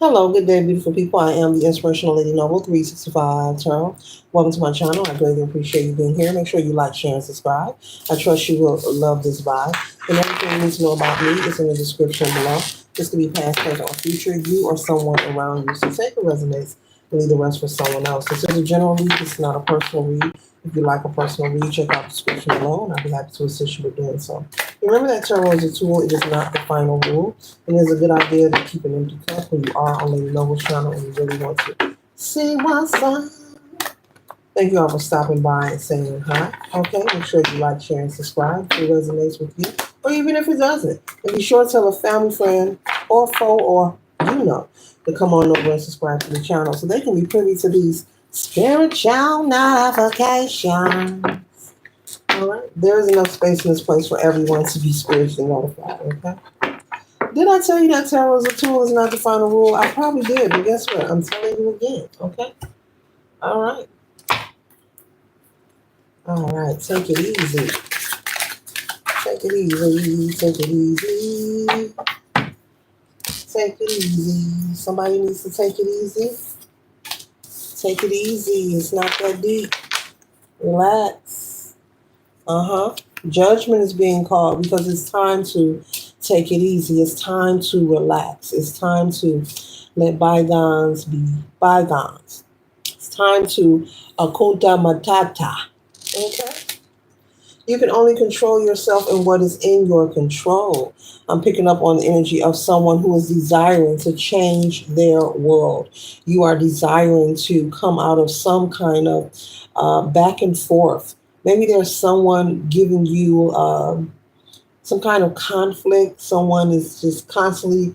Hello, good day, beautiful people. I am the Inspirational Lady Noble 365 Tarot. Welcome to my channel. I greatly appreciate you being here. Make sure you like, share, and subscribe. I trust you will love this vibe. And everything you need to know about me is in the description below. This could be past, present, or future, you or someone around you. So take what resonates and leave the rest for someone else. This is a general read. It's not a personal read. If you like a personal read, check out the description below, and I'll be happy to assist you with doing so. Remember that tarot is a tool. It is not the final rule. It is a good idea to keep an empty cup when you are on Lady Noble's channel and you really want to see what's up. Thank you all for stopping by and saying hi. Okay, make sure you like, share, and subscribe if it resonates with you, or even if it doesn't. And be sure to tell a family, friend, or foe, or to come on over and subscribe to the channel so they can be privy to these spiritual notifications. All right, there is enough space in this place for everyone to be spiritually notified. Okay. Did I tell you that tarot is a tool is not the final rule? I probably did, but guess what? I'm telling you again, okay? All right. All right, take it easy. Take it easy. Take it easy. Take it easy. Somebody needs to take it easy. Take it easy. It's not that deep. Relax. Judgment is being called because it's time to take it easy. It's time to relax. It's time to let bygones be bygones. It's time to akunta matata. Okay? You can only control yourself and what is in your control. I'm picking up on the energy of someone who is desiring to change their world. You are desiring to come out of some kind of back and forth. Maybe there's someone giving you some kind of conflict. Someone is just constantly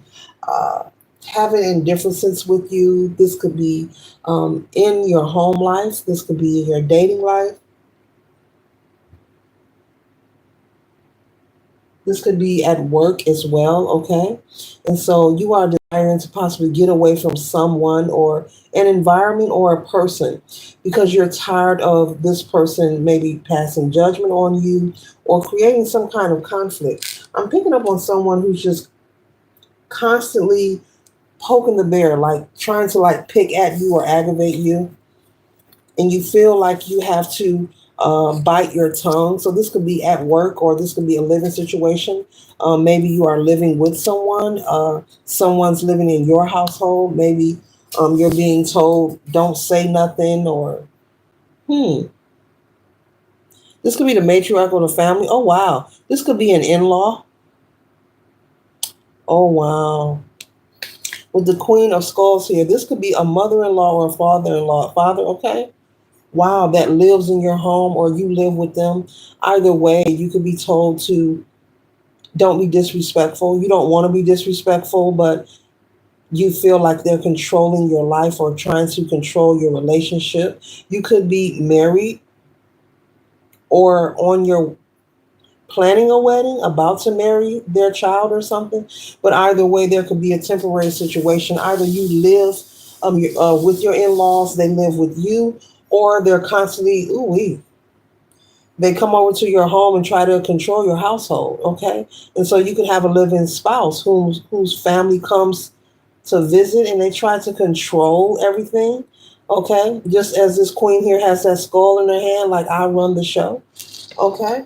having indifferences with you. This could be in your home life. This could be in your dating life. This could be at work as well, okay? And so you are desiring to possibly get away from someone or an environment or a person because you're tired of this person maybe passing judgment on you or creating some kind of conflict. I'm picking up on someone who's just constantly poking the bear, like trying to like pick at you or aggravate you, and you feel like you have to bite your tongue. So this could be at work or this could be a living situation. Maybe you are living with someone. Someone's living in your household. Maybe you're being told don't say nothing or this could be the matriarch of the family. Oh wow, this could be an in-law. Oh wow. With the Queen of Skulls here, this could be a mother-in-law or a father-in-law. Father, okay? Wow, that lives in your home or you live with them. Either way, you could be told to don't be disrespectful. You don't want to be disrespectful, but you feel like they're controlling your life or trying to control your relationship. You could be married or on your planning a wedding, about to marry their child or something. But either way, there could be a temporary situation. Either you live with your in-laws, they live with you, or they're constantly, they come over to your home and try to control your household, okay? And so you could have a living spouse whose family comes to visit and they try to control everything, okay? Just as this queen here has that skull in her hand, like I run the show, okay?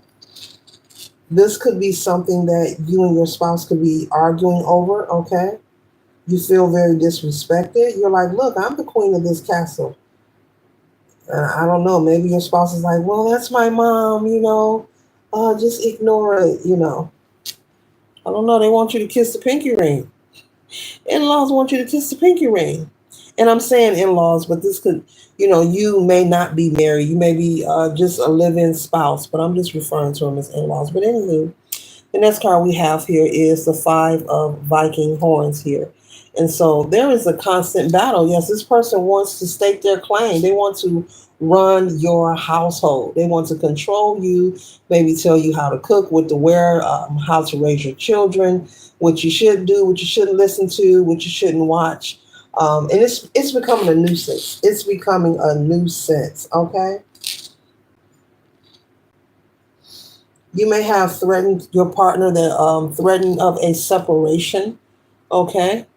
This could be something that you and your spouse could be arguing over, okay? You feel very disrespected. You're like, look, I'm the queen of this castle. I don't know, maybe your spouse is like, well, that's my mom, just ignore it. I don't know, they want you to kiss the pinky ring. In-laws want you to kiss the pinky ring. And I'm saying in-laws, but this could, you may not be married. You may be just a live-in spouse, but I'm just referring to them as in-laws. But anywho, the next card we have here is the Five of Viking Horns here. And so there is a constant battle. Yes, this person wants to stake their claim. They want to run your household. They want to control you, maybe tell you how to cook, what to wear, how to raise your children, what you should do, what you shouldn't listen to, what you shouldn't watch. And it's becoming a nuisance. It's becoming a nuisance, okay? You may have threatened your partner that threatened of a separation, okay?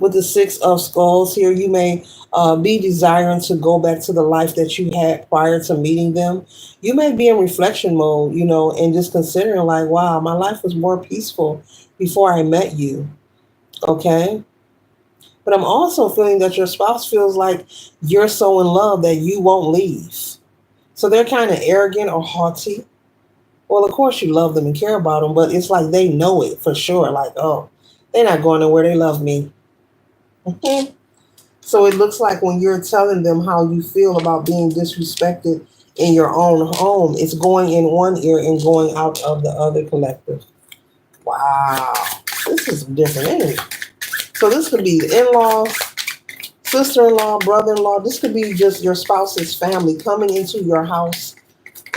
With the Six of Skulls here, you may be desiring to go back to the life that you had prior to meeting them. You may be in reflection mode, and just considering, like, wow, my life was more peaceful before I met you. Okay. But I'm also feeling that your spouse feels like you're so in love that you won't leave. So they're kind of arrogant or haughty. Well, of course, you love them and care about them, but it's like they know it for sure. Like, oh, they're not going nowhere. They love me. Mhm. So it looks like when you're telling them how you feel about being disrespected in your own home, it's going in one ear and going out of the other collective. Wow. This is different energy. So this could be the in-laws, sister-in-law, brother-in-law. This could be just your spouse's family coming into your house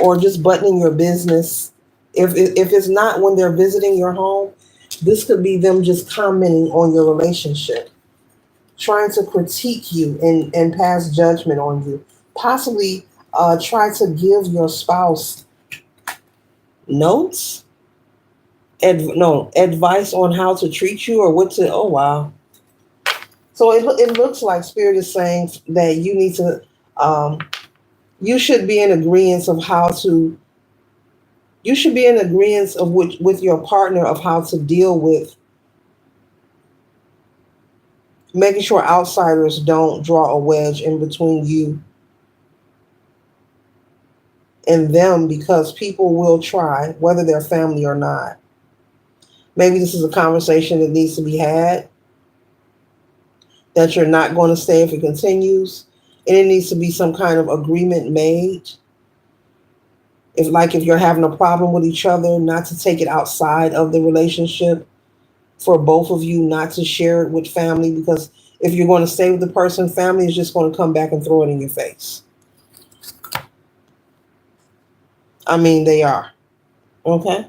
or just buttoning your business. If it's not when they're visiting your home, this could be them just commenting on your relationship, trying to critique you and pass judgment on you. Possibly try to give your spouse notes, no, advice on how to treat you or what to, oh wow. So it looks like Spirit is saying that you need to, um, you should be in agreement of how to, you should be in agreement of with your partner of how to deal with making sure outsiders don't draw a wedge in between you and them, because people will try, whether they're family or not. Maybe this is a conversation that needs to be had, that you're not going to stay if it continues, and it needs to be some kind of agreement made. If you're having a problem with each other, not to take it outside of the relationship, for both of you not to share it with family, because if you're going to stay with the person, family is just going to come back and throw it in your face. I mean, they are. Okay.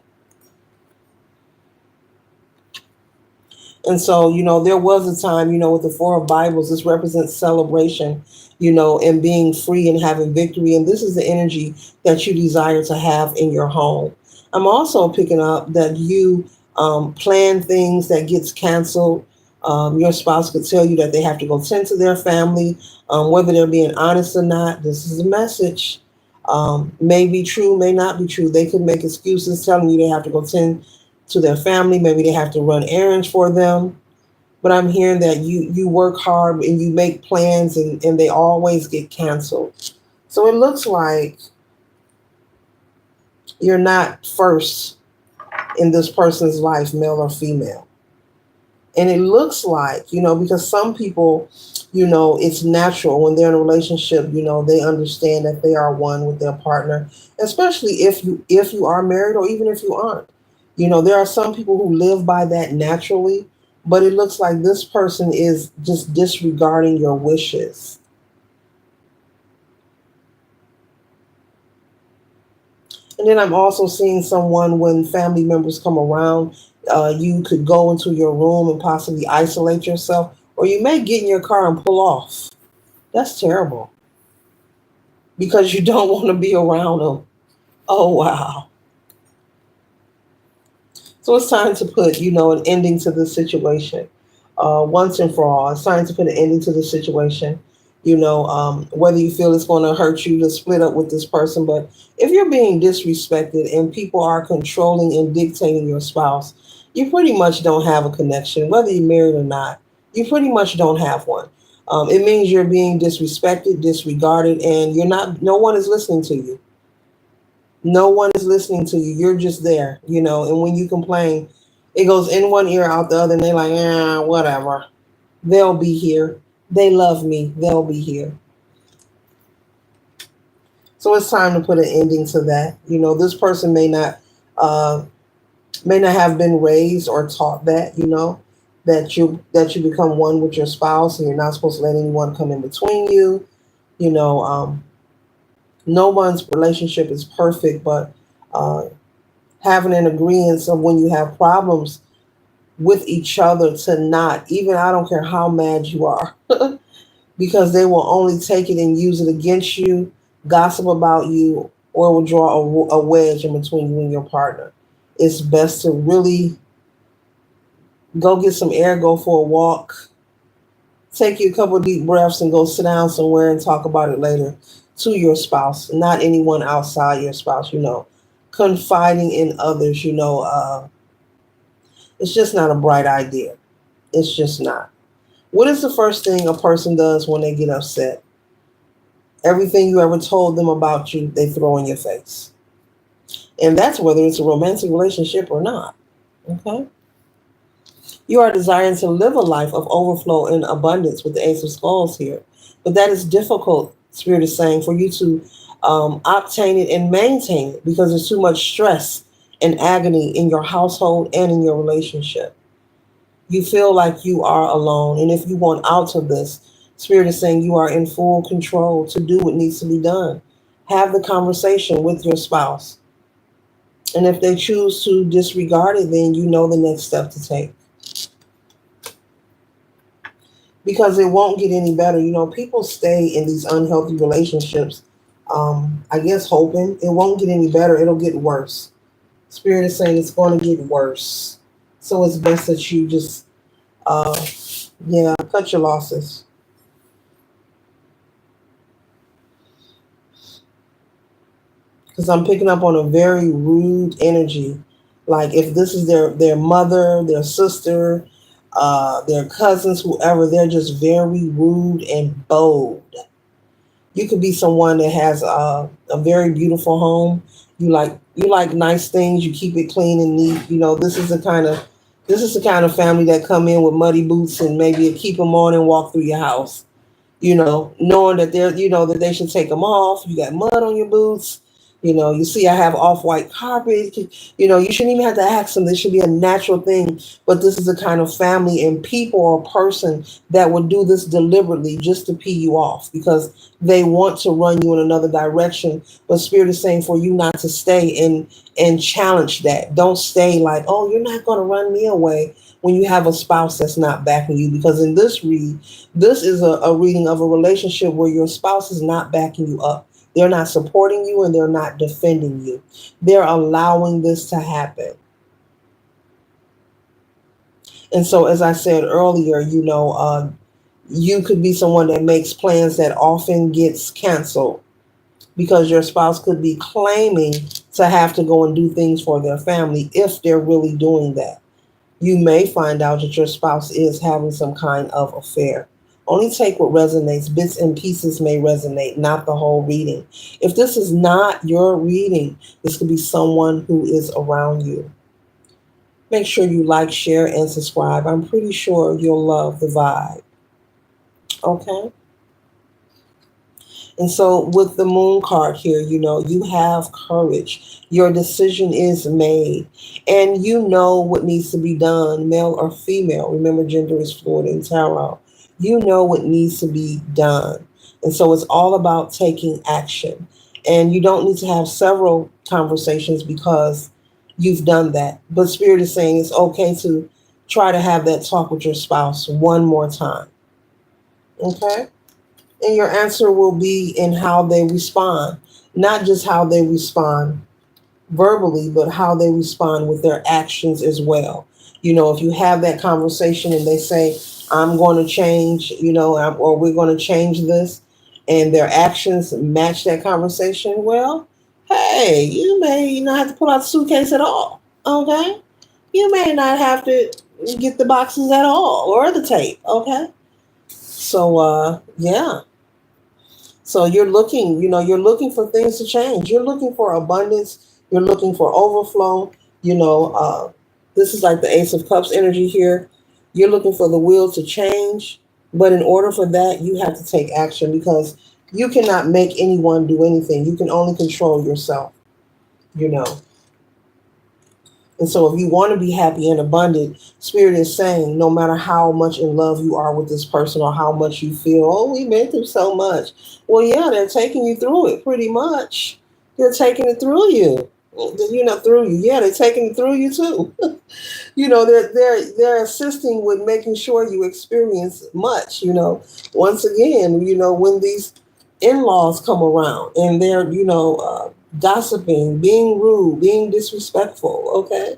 And so, there was a time, with the Four of Bibles, this represents celebration, and being free and having victory. And this is the energy that you desire to have in your home. I'm also picking up that you plan things that gets canceled. Your spouse could tell you that they have to go tend to their family, whether they're being honest or not. This is a message. May be true, may not be true. They could make excuses telling you they have to go tend to their family. Maybe they have to run errands for them. But I'm hearing that you work hard and you make plans, and they always get canceled. So it looks like you're not first in this person's life, male or female. And it looks like, because some people, it's natural when they're in a relationship, they understand that they are one with their partner, especially if you are married or even if you aren't. There are some people who live by that naturally, but it looks like this person is just disregarding your wishes. And then I'm also seeing someone, when family members come around, you could go into your room and possibly isolate yourself, or you may get in your car and pull off. That's terrible, because you don't want to be around them. Oh, wow. So it's time to put, an ending to this situation, once and for all. It's time to put an ending to this situation. Whether you feel it's going to hurt you to split up with this person, but if you're being disrespected and people are controlling and dictating your spouse, you pretty much don't have a connection, whether you're married or not. You pretty much don't have one. It means you're being disrespected, disregarded, and you're not. No one is listening to you. No one is listening to you. You're just there, And when you complain, it goes in one ear, out the other, and they're like, whatever. They'll be here. They love me. They'll be here. So it's time to put an ending to that. This person uh, may not have been raised or taught that. That you become one with your spouse, and you're not supposed to let anyone come in between you. You know, um, no one's relationship is perfect, but uh, having an agreement of when you have problems with each other, to not even, I don't care how mad you are, because they will only take it and use it against you, gossip about you, or will draw a wedge in between you and your partner. It's best to really go get some air, go for a walk, Take you a couple of deep breaths and go sit down somewhere and talk about it later to your spouse, not anyone outside your spouse, confiding in others, it's just not a bright idea. It's just not. What is the first thing a person does when they get upset? Everything you ever told them about you, they throw in your face. And that's whether it's a romantic relationship or not. Okay? You are desiring to live a life of overflow and abundance with the Ace of Skulls here. But that is difficult, Spirit is saying, for you to obtain it and maintain it because there's too much stress and agony in your household and in your relationship. You feel like you are alone. And if you want out of this, Spirit is saying you are in full control to do what needs to be done. Have the conversation with your spouse. And if they choose to disregard it, then you know the next step to take. Because it won't get any better. People stay in these unhealthy relationships, I guess, hoping it won't get any better. It'll get worse. Spirit is saying it's going to get worse. So it's best that you just, cut your losses. Because I'm picking up on a very rude energy. Like if this is their mother, their sister, their cousins, whoever, they're just very rude and bold. You could be someone that has a very beautiful home. You like nice things. You keep it clean and neat. This is the kind of family that come in with muddy boots and maybe keep them on and walk through your house. Knowing that that they should take them off. You got mud on your boots. You see, I have off-white carpet. You shouldn't even have to ask them. This should be a natural thing. But this is the kind of family and people or person that would do this deliberately just to pee you off because they want to run you in another direction. But Spirit is saying for you not to stay and challenge that. Don't stay like, oh, you're not going to run me away when you have a spouse that's not backing you. Because in this is a reading of a relationship where your spouse is not backing you up. They're not supporting you and they're not defending you. They're allowing this to happen. And so, as I said earlier, you could be someone that makes plans that often gets canceled because your spouse could be claiming to have to go and do things for their family if they're really doing that. You may find out that your spouse is having some kind of affair. Only take what resonates. Bits and pieces may resonate, not the whole reading. If this is not your reading, this could be someone who is around you. Make sure you like, share, and subscribe. I'm pretty sure you'll love the vibe. Okay? And so with the moon card here, you have courage. Your decision is made. And you know what needs to be done, male or female. Remember, gender is fluid in tarot. You know what needs to be done. And so it's all about taking action. And you don't need to have several conversations because you've done that. But Spirit is saying it's okay to try to have that talk with your spouse one more time. Okay? And your answer will be in how they respond, not just how they respond verbally, but how they respond with their actions as well. If you have that conversation and they say, I'm going to change, or we're going to change this, and their actions match that conversation, well, hey, you may not have to pull out the suitcase at all. Okay? You may not have to get the boxes at all or the tape. Okay? So, yeah. So you're looking for things to change. You're looking for abundance. You're looking for overflow. This is like the Ace of Cups energy here. You're looking for the will to change. But in order for that, you have to take action because you cannot make anyone do anything. You can only control yourself, you know. And so if you want to be happy and abundant, Spirit is saying no matter how much in love you are with this person or how much you feel, oh, we've been through so much. Well, yeah, they're taking you through it pretty much. They're taking it through you. Through you. Yeah, they're taking it through you too. They're assisting with making sure you experience much, Once again, when these in-laws come around and they're, gossiping, being rude, being disrespectful, okay?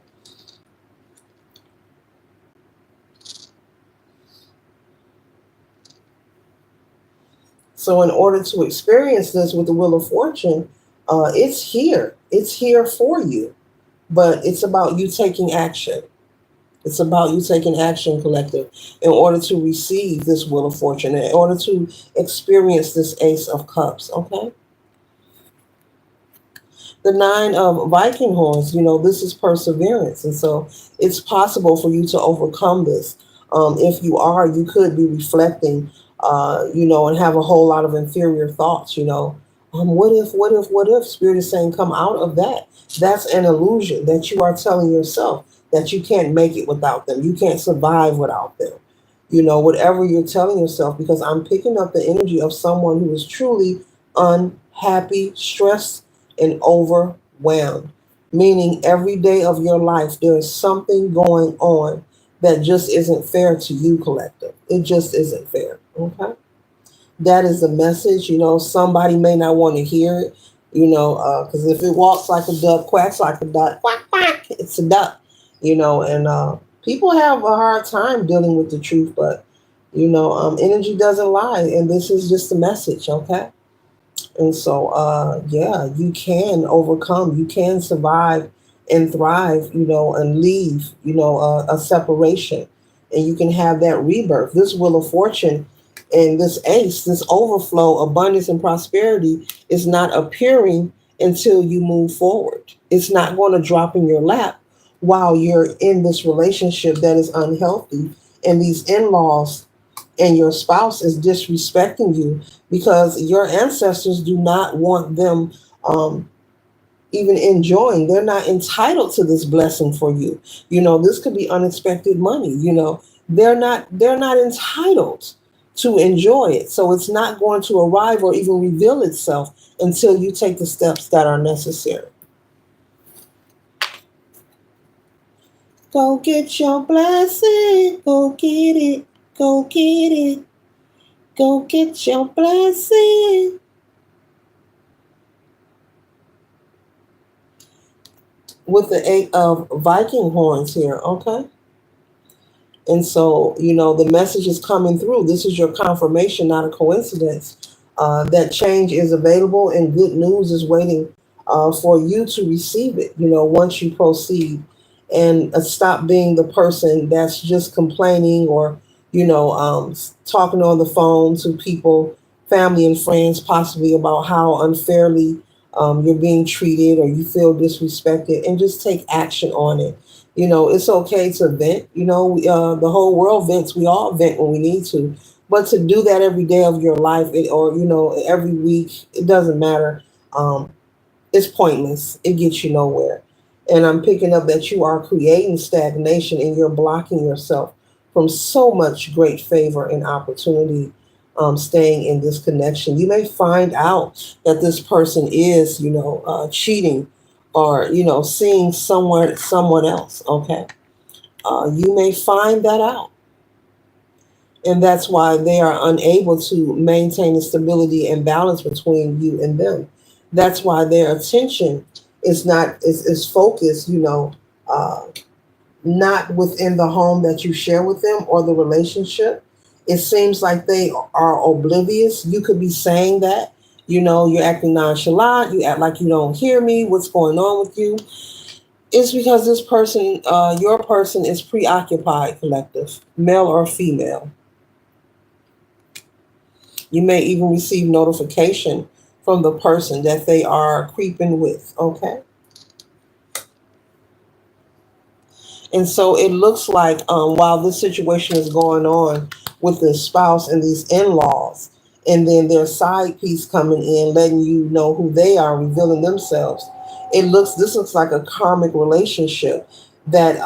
So, in order to experience this with the Wheel of Fortune, it's here. It's here for you. But it's about you taking action. It's about you taking action, collective, in order to receive this Wheel of Fortune, in order to experience this Ace of Cups. Okay? The nine of Viking horns, this is perseverance. And so it's possible for you to overcome this. If you are, you could be reflecting, and have a whole lot of inferior thoughts, what if? Spirit is saying, come out of that. That's an illusion that you are telling yourself that you can't make it without them. You can't survive without them. Whatever you're telling yourself, because I'm picking up the energy of someone who is truly unhappy, stressed, and overwhelmed. Meaning every day of your life, there is something going on that just isn't fair to you, collective. It just isn't fair. Okay? That is the message. Somebody may not want to hear it, because if it walks like a duck, quacks like a duck, quack, quack, it's a duck, and people have a hard time dealing with the truth, but, energy doesn't lie, and this is just the message, okay? And so, yeah, you can overcome, you can survive and thrive, and leave, a separation. And you can have that rebirth. This Wheel of Fortune and this ace, this overflow, abundance, and prosperity is not appearing until you move forward. It's not going to drop in your lap while you're in this relationship that is unhealthy. And these in laws and your spouse is disrespecting you because your ancestors do not want them even enjoying. They're not entitled to this blessing for you. This could be unexpected money. They're not entitled to enjoy it. So it's not going to arrive or even reveal itself until you take the steps that are necessary. Go get your blessing. Go get it. Go get it. Go get your blessing. With the 8 of Viking horns here, okay? And so, the message is coming through. This is your confirmation, not a coincidence. That change is available and good news is waiting for you to receive it, once you proceed and stop being the person that's just complaining or, talking on the phone to people, family and friends, possibly about how unfairly you're being treated or you feel disrespected, and just take action on it. It's okay to vent. The whole world vents. We all vent when we need to. But to do that every day of your life, or every week, it doesn't matter. It's pointless. It gets you nowhere. And I'm picking up that you are creating stagnation and you're blocking yourself from so much great favor and opportunity, staying in this connection. You may find out that this person is, cheating or, seeing someone else. Okay. You may find that out. And that's why they are unable to maintain the stability and balance between you and them. That's why their attention is focused, uh, not within the home that you share with them or the relationship. It seems like they are oblivious. You could be saying that, you're acting nonchalant, you act like you don't hear me, what's going on with you? It's because this person, your person, is preoccupied, collective, male or female. You may even receive notification from the person that they are creeping with, okay? And so it looks like while this situation is going on with the spouse and these in laws, and then their side piece coming in, letting you know who they are, revealing themselves, this looks like a karmic relationship that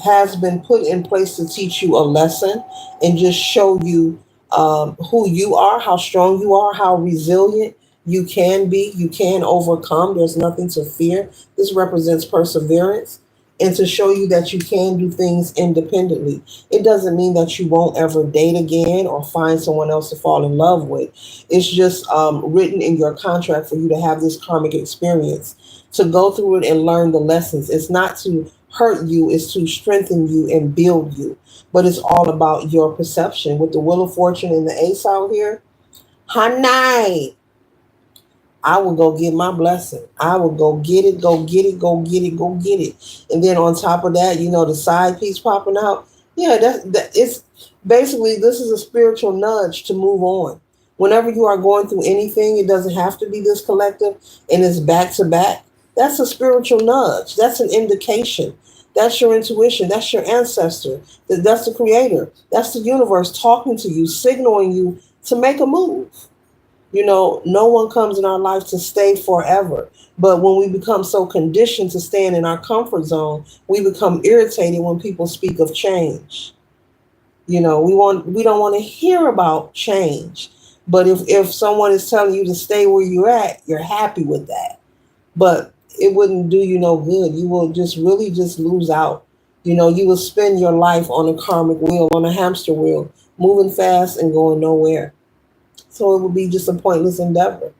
has been put in place to teach you a lesson and just show you who you are, how strong you are, how resilient you can be. You can overcome. There's nothing to fear. This represents perseverance and to show you that you can do things independently. It doesn't mean that you won't ever date again or find someone else to fall in love with. It's just written in your contract for you to have this karmic experience, to go through it and learn the lessons. It's not to hurt you, it's to strengthen you and build you. But it's all about your perception. With the Wheel of Fortune and the Ace out here, Honey, I will go get my blessing. I will go get it, go get it, go get it, go get it. And then on top of that, the side piece popping out. Yeah, it's basically, this is a spiritual nudge to move on. Whenever you are going through anything, it doesn't have to be this collective and it's back to back. That's a spiritual nudge. That's an indication. That's your intuition. That's your ancestor. That's the creator. That's the universe talking to you, signaling you to make a move. No one comes in our life to stay forever. But when we become so conditioned to staying in our comfort zone, we become irritated when people speak of change. We don't want to hear about change. But if someone is telling you to stay where you're at, you're happy with that. But it wouldn't do you no good. You will just really just lose out. You will spend your life on a karmic wheel, on a hamster wheel, moving fast and going nowhere. So it would be just a pointless endeavor.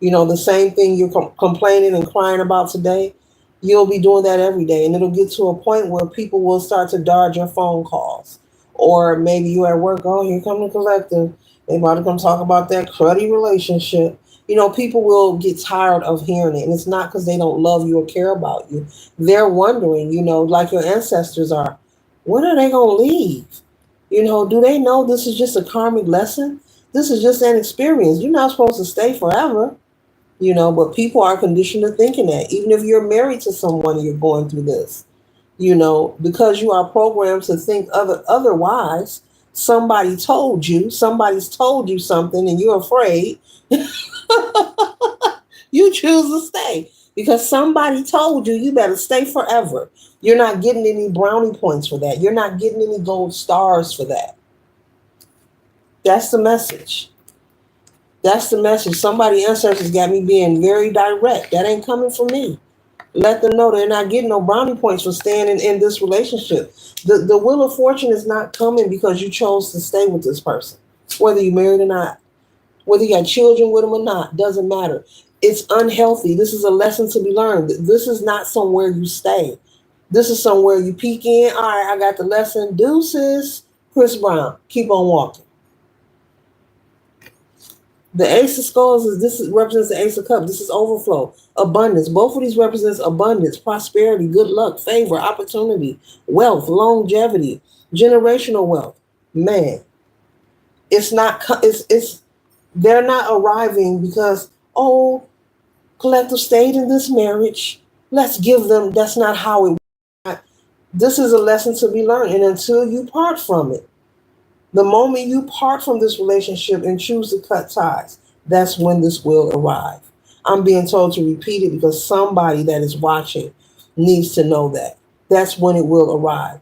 The same thing you're complaining and crying about today, you'll be doing that every day. And it'll get to a point where people will start to dodge your phone calls. Or maybe you at work, oh, here come the collective. They about to come talk about that cruddy relationship. People will get tired of hearing it. And it's not because they don't love you or care about you. They're wondering, like your ancestors are, when are they going to leave? Do they know this is just a karmic lesson? This is just an experience. You're not supposed to stay forever, but people are conditioned to thinking that. Even if you're married to someone and you're going through this, because you are programmed to think otherwise, somebody's told you something and you're afraid, you choose to stay. Because somebody told you, you better stay forever. You're not getting any brownie points for that. You're not getting any gold stars for that. That's the message. That's the message. Somebody ancestors got me being very direct. That ain't coming from me. Let them know they're not getting no brownie points for staying in this relationship. The wheel of fortune is not coming because you chose to stay with this person, whether you married or not, whether you got children with them or not, doesn't matter. It's unhealthy. This is a lesson to be learned. This is not somewhere you stay. This is somewhere you peek in. All right, I got the lesson. Deuces, Chris Brown. Keep on walking. The Ace of Skulls represents the Ace of Cups. This is overflow, abundance. Both of these represents abundance, prosperity, good luck, favor, opportunity, wealth, longevity, generational wealth. Man, it's not. It's they're not arriving because collective stayed in this marriage. Let's give them. That's not how it. This is a lesson to be learned, and until you part from it, the moment you part from this relationship and choose to cut ties, that's when this will arrive. I'm being told to repeat it because somebody that is watching needs to know that. That's when it will arrive.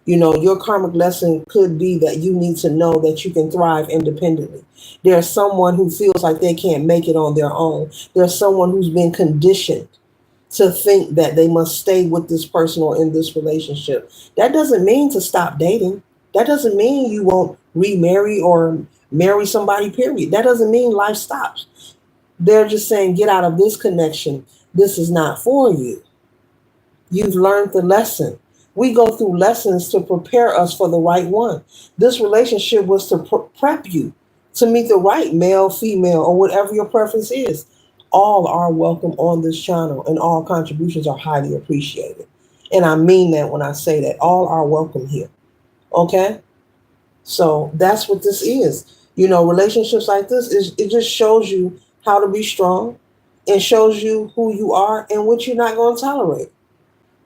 Your karmic lesson could be that you need to know that you can thrive independently. There's someone who feels like they can't make it on their own. There's someone who's been conditioned to think that they must stay with this person or in this relationship. That doesn't mean to stop dating. That doesn't mean you won't remarry or marry somebody, period. That doesn't mean life stops. They're just saying, get out of this connection. This is not for you. You've learned the lesson. We go through lessons to prepare us for the right one. This relationship was to prep you to meet the right male, female, or whatever your preference is. All are welcome on this channel and all contributions are highly appreciated. And I mean that when I say that. All are welcome here. Okay? So that's what this is. Relationships like this, it just shows you how to be strong and shows you who you are and what you're not going to tolerate.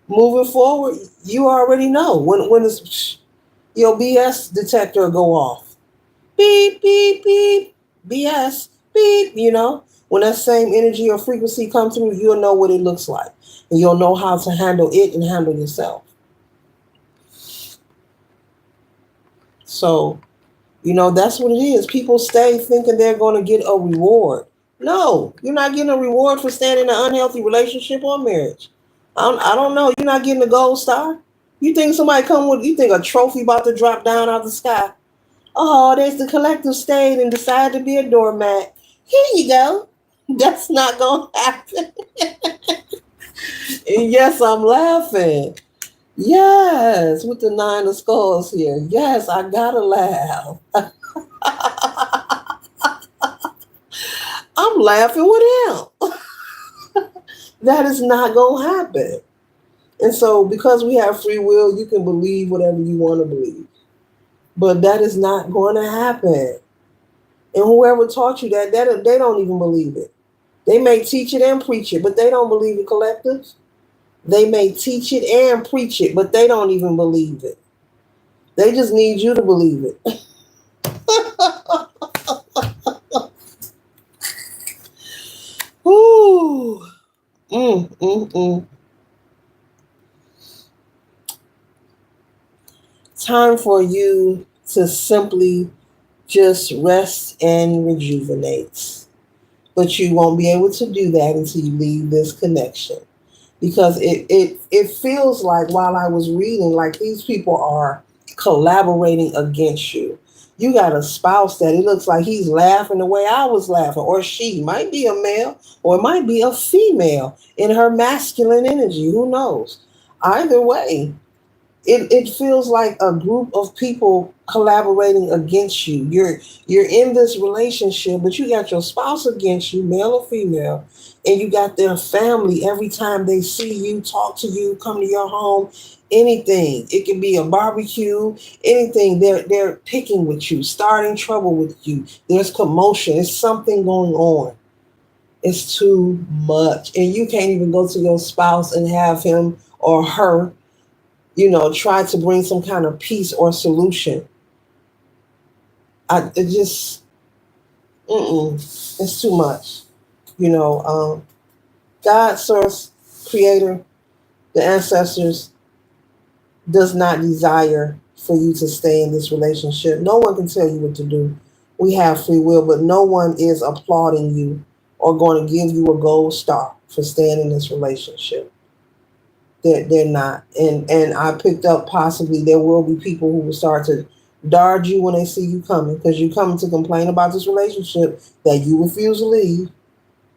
Moving forward, you already know when your BS detector go off. Beep, beep, beep. BS, beep, When that same energy or frequency comes through, you'll know what it looks like. And you'll know how to handle it and handle yourself. So, that's what it is. People stay thinking they're going to get a reward. No, you're not getting a reward for staying in an unhealthy relationship or marriage. I don't know. You're not getting a gold star. You think you think a trophy about to drop down out the sky. Oh, there's the collective stayed and decided to be a doormat. Here you go. That's not going to happen. And yes, I'm laughing. Yes, with the 9 of skulls here. Yes, I gotta laugh. I'm laughing with him. That is not going to happen. And so, because we have free will, you can believe whatever you want to believe. But that is not going to happen. And whoever taught you that, they don't even believe it. They may teach it and preach it, but they don't believe it, collective. They may teach it and preach it, but they don't even believe it. They just need you to believe it. Ooh. Mm. Time for you to simply just rest and rejuvenate. But you won't be able to do that until you leave this connection. Because it feels like, while I was reading, like these people are collaborating against you. You got a spouse that it looks like he's laughing the way I was laughing, or she might be a male, or it might be a female in her masculine energy. Who knows? Either way, it feels like a group of people collaborating against you. You're in this relationship, but you got your spouse against you, male or female, and you got their family every time they see you, talk to you, come to your home, anything. It can be a barbecue, anything. They're picking with you, starting trouble with you. There's commotion. There's something going on. It's too much. And you can't even go to your spouse and have him or her try to bring some kind of peace or solution. It just, it's too much. God, source, creator, the ancestors does not desire for you to stay in this relationship. No one can tell you what to do. We have free will, but no one is applauding you or going to give you a gold star for staying in this relationship. They're not. And I picked up possibly there will be people who will start to dart you when they see you coming, because you're coming to complain about this relationship that you refuse to leave,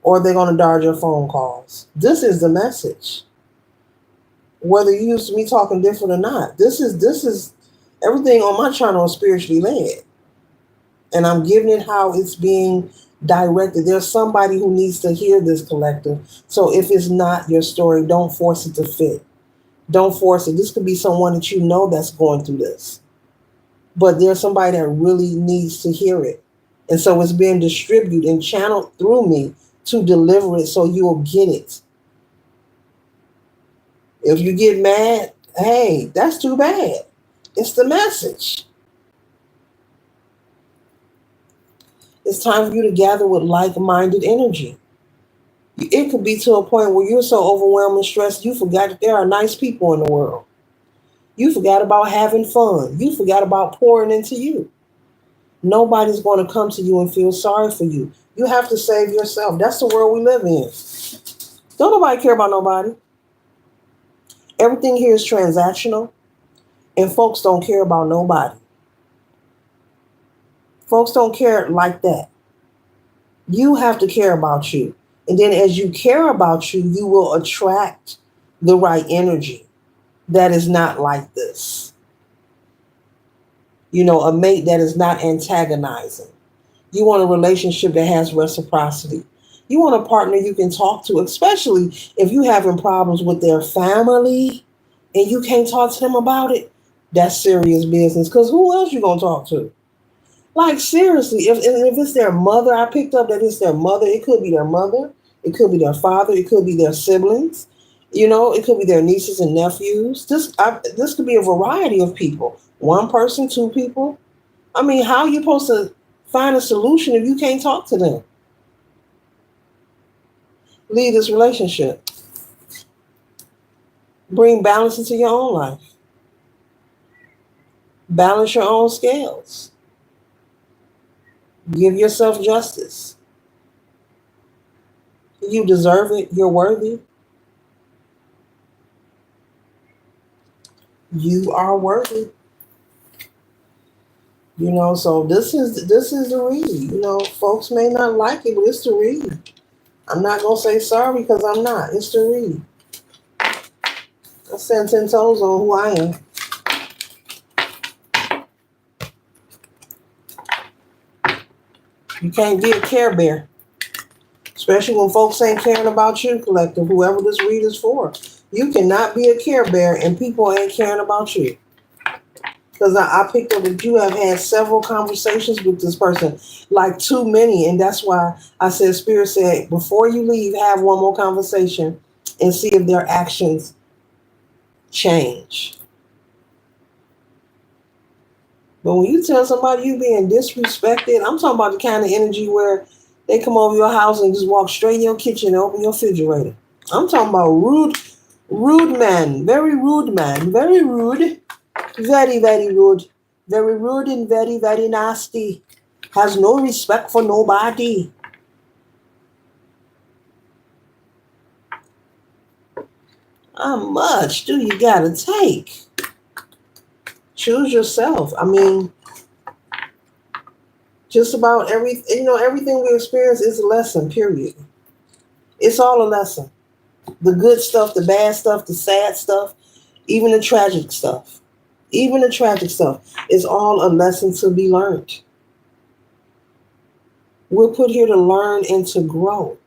or they're going to dart your phone calls. This is the message. Whether you used to me talking different or not, this is everything on my channel is spiritually led. And I'm giving it how it's being directed. There's somebody who needs to hear this, collective. So if it's not your story, don't force it to fit. Don't force it. This could be someone that you know that's going through this. But there's somebody that really needs to hear it. And so it's being distributed and channeled through me to deliver it so you'll get it. If you get mad, hey, that's too bad. It's the message. It's time for you to gather with like-minded energy. It could be to a point where you're so overwhelmed and stressed, you forgot that there are nice people in the world. You forgot about having fun. You forgot about pouring into you. Nobody's going to come to you and feel sorry for you. You have to save yourself. That's the world we live in. Don't nobody care about nobody. Everything here is transactional, and folks don't care about nobody. Folks don't care like that. You have to care about you. And then as you care about you, you will attract the right energy that is not like this. A mate that is not antagonizing. You want a relationship that has reciprocity. You want a partner you can talk to, especially if you're having problems with their family and you can't talk to them about it. That's serious business, because who else you going to talk to? Like, seriously, if it's their mother, I picked up that it's their mother. It could be their mother. It could be their father. It could be their siblings. It could be their nieces and nephews. This could be a variety of people. One person, two people. I mean, how are you supposed to find a solution if you can't talk to them? Leave this relationship. Bring balance into your own life. Balance your own scales. Give yourself justice. You deserve it. You're worthy. You are worthy. So this is the read. Folks may not like it, but it's the read. I'm not gonna say sorry, because I'm not. It's the read. I stand 10 toes on who I am. You can't be a Care Bear. Especially when folks ain't caring about you, collective, whoever this read is for. You cannot be a care bear and people ain't caring about you. Because I picked up that you have had several conversations with this person, like too many. And that's why I said, Spirit said, before you leave, have one more conversation and see if their actions change. But when you tell somebody you being disrespected, I'm talking about the kind of energy where they come over your house and just walk straight in your kitchen and open your refrigerator. I'm talking about rude man, very rude man, very rude, very rude, very rude and very nasty. Has no respect for nobody. How much do you gotta take? Choose yourself. I mean, just about everything we experience is a lesson, period. It's all a lesson. The good stuff, the bad stuff, the sad stuff, even the tragic stuff. Even the tragic stuff is all a lesson to be learned. We're put here to learn and to grow.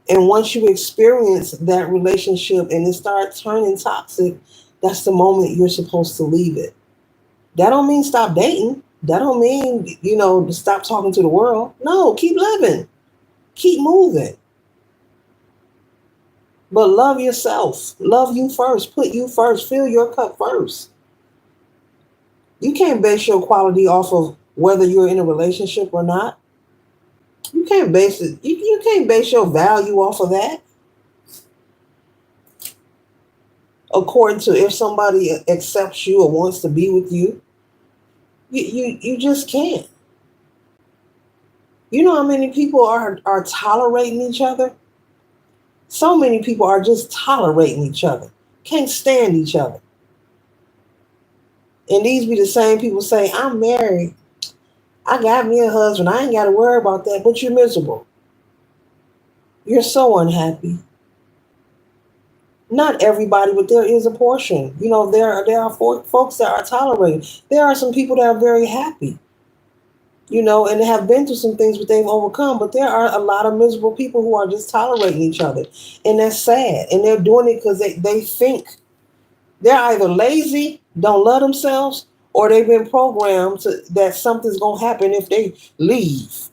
And once you experience that relationship and it starts turning toxic, that's the moment you're supposed to leave it. That don't mean stop dating. That don't mean, stop talking to the world. No, keep living. Keep moving. But love yourself. Love you first. Put you first. Fill your cup first. You can't base your quality off of whether you're in a relationship or not. You can't base it. You can't base your value off of that. According to if somebody accepts you or wants to be with you, you just can't. You know how many people are tolerating each other? So many people are just tolerating each other. Can't stand each other. And these be the same people say, I'm married. I got me a husband. I ain't got to worry about that. But you're miserable. You're so unhappy. Not everybody, but there is a portion. There are folks that are tolerating. There are some people that are very happy, and have been through some things, but they've overcome. But there are a lot of miserable people who are just tolerating each other. And that's sad. And they're doing it because they think they're either lazy, don't love themselves, or they've been programmed that something's going to happen if they leave.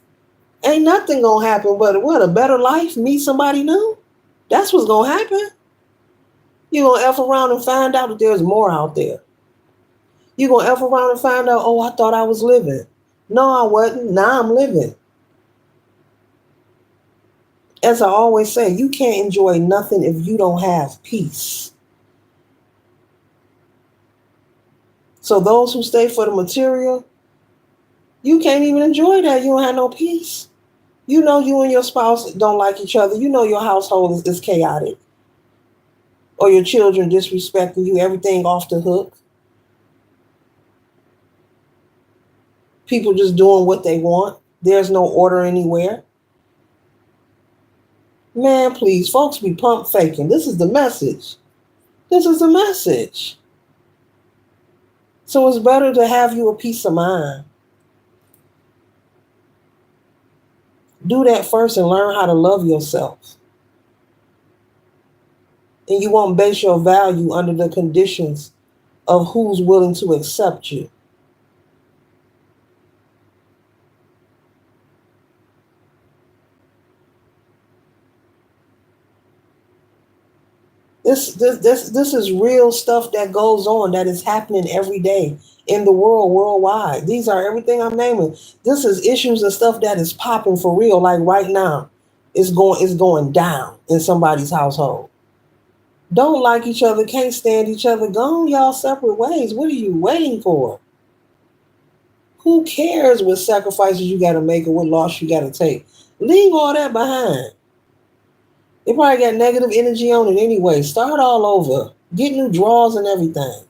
Ain't nothing going to happen but what, a better life, meet somebody new? That's what's going to happen. You're going to F around and find out that there's more out there. You're going to F around and find out, oh, I thought I was living. No, I wasn't. Now I'm living. As I always say, you can't enjoy nothing if you don't have peace. So those who stay for the material, you can't even enjoy that. You don't have no peace. You and your spouse don't like each other. Your household is chaotic. Or your children disrespecting you, everything off the hook. People just doing what they want. There's no order anywhere. Man, please, folks be pump faking. This is the message. This is the message. So it's better to have you a peace of mind. Do that first and learn how to love yourself. And you won't base your value under the conditions of who's willing to accept you. This is real stuff that goes on, that is happening every day in the world, worldwide. These are everything I'm naming. This is issues and stuff that is popping for real. Like right now, it's going down in somebody's household. Don't like each other, can't stand each other. Go on y'all separate ways. What are you waiting for? Who cares what sacrifices you got to make or what loss you got to take? Leave all that behind. They probably got negative energy on it anyway. Start all over. Get new drawers and everything.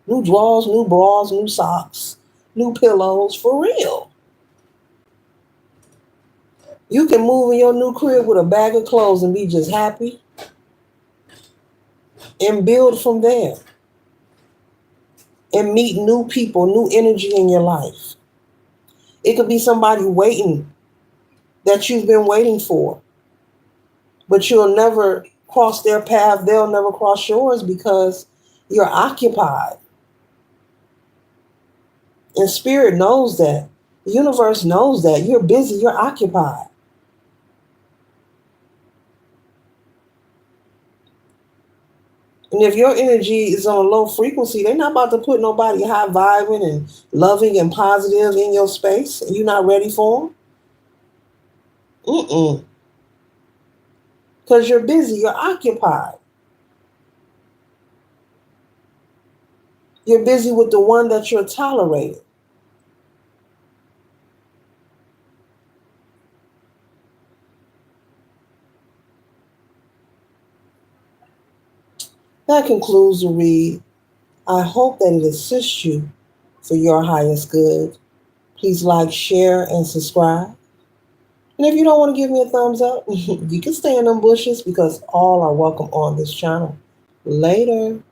New drawers, new bras, new socks, new pillows, for real. You can move in your new crib with a bag of clothes and be just happy and build from there. And meet new people, new energy in your life. It could be somebody waiting that you've been waiting for. But you'll never cross their path. They'll never cross yours because you're occupied. And spirit knows that. The universe knows that. You're busy, you're occupied. And if your energy is on a low frequency, they're not about to put nobody high vibing and loving and positive in your space. And you're not ready for them. Mm-mm. Because you're busy, you're occupied. You're busy with the one that you're tolerating. That concludes the read. I hope that it assists you for your highest good. Please like, share, and subscribe. And if you don't want to give me a thumbs up, you can stay in them bushes because all are welcome on this channel. Later.